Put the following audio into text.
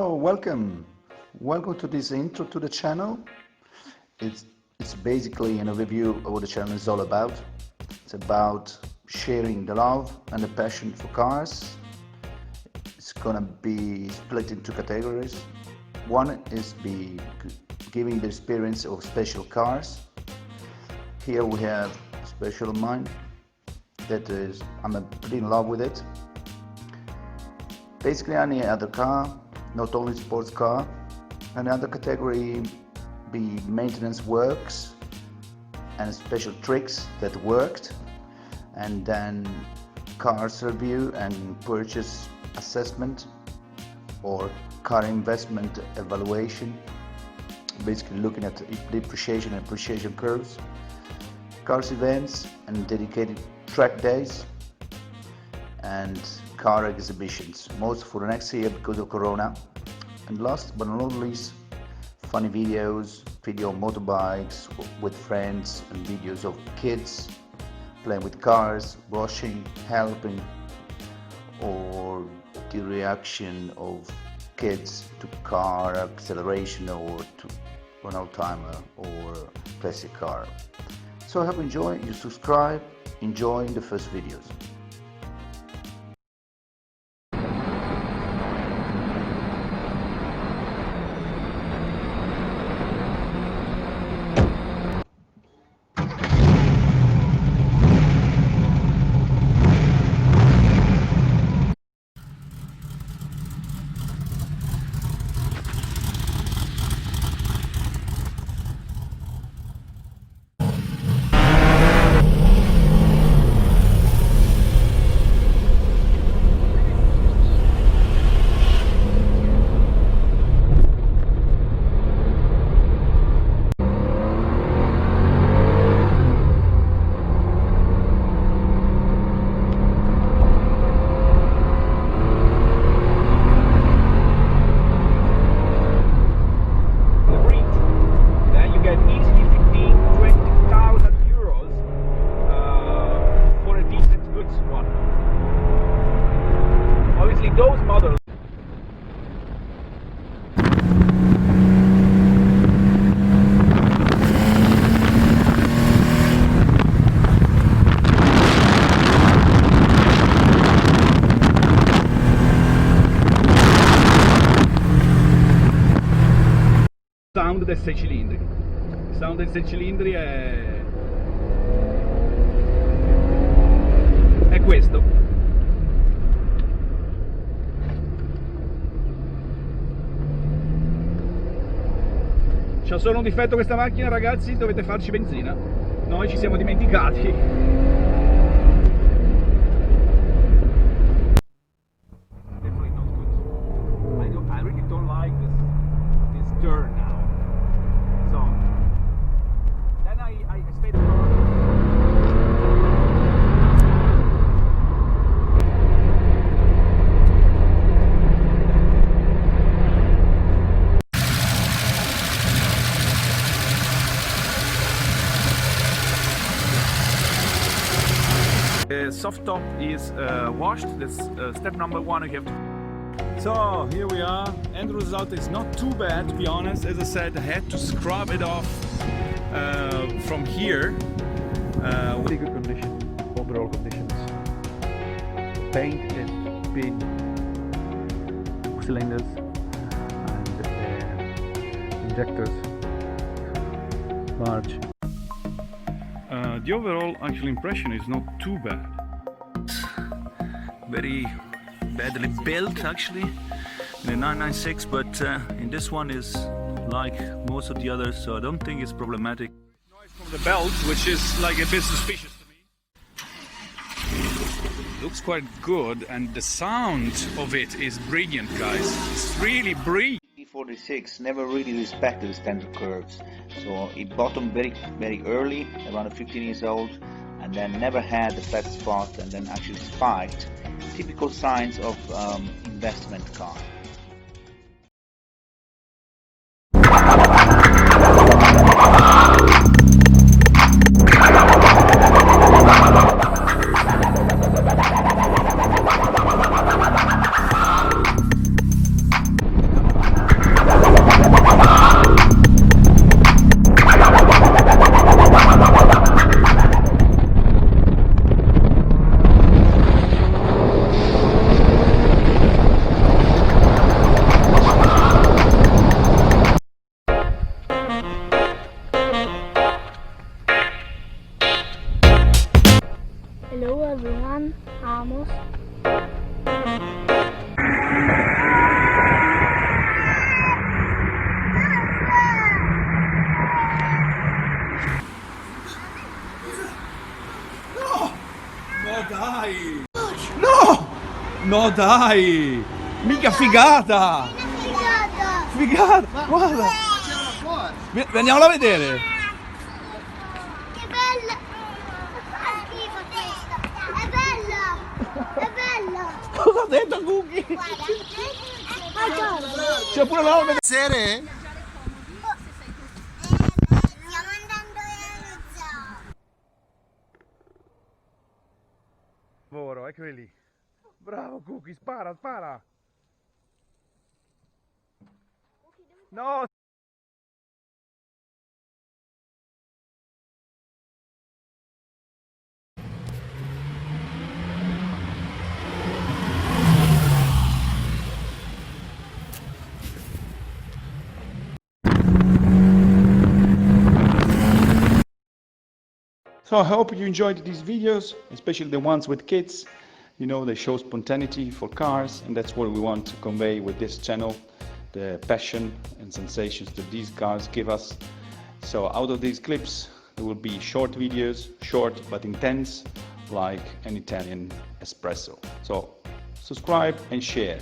Hello, welcome to this intro to the channel. It's basically an overview of what the channel is all about. It's about sharing the love and the passion for cars. It's gonna be split into categories. One is giving the experience of special cars. Here we have a special of mine that is, I'm pretty in love with it. Basically any other car, not only sports car. Another category be maintenance works and special tricks that worked, and then cars review and purchase assessment or car investment evaluation, basically looking at depreciation and appreciation curves, cars events and dedicated track days, and car exhibitions, most for the next year because of Corona. And last but not least, funny videos, video motorbikes with friends, and videos of kids playing with cars, washing, helping, or the reaction of kids to car acceleration or to an old timer or classic car. So I hope you enjoy, you subscribe, enjoy the first videos. Sound del 6 cilindri. Il sound del 6 cilindri è questo. C'ha solo un difetto questa macchina, ragazzi, dovete farci benzina. Noi ci siamo dimenticati. The soft top is washed. That's step number one. You have to. So here we are, and the result is not too bad, to be honest. As I said, I had to scrub it off from here. Pretty good condition, overall conditions. Paint has been cylinders and injectors large. The overall actual impression is not too bad. Very badly built, actually, in a 996, but in this one is like most of the others, so I don't think it's problematic. Noise from the belt, which is like a bit suspicious to me. Looks quite good, and the sound of it is brilliant, guys. It's really brilliant. E46 never really respected the standard curves, so it bottomed very early, around 15 years old, and then never had the flat spot, and then actually spiked. Typical signs of investment car. Hello everyone, Amos. No dai! No! No dai! Mica figata! Figata! Guarda! Andiamola a vedere! Che bella! Fa schifo questa! È bella! È bella! Cosa ha detto Cookie? Guarda! C'è pure la roba Sere? Stiamo andando in zoo! Lavoro, eccoli lì. Bravo Cookie, spara, spara. No! So I hope you enjoyed these videos, especially the ones with kids. You know, they show spontaneity for cars, and that's what we want to convey with this channel, the passion and sensations that these cars give us. So out of these clips there will be short videos, short but intense, like an Italian espresso. So subscribe and share.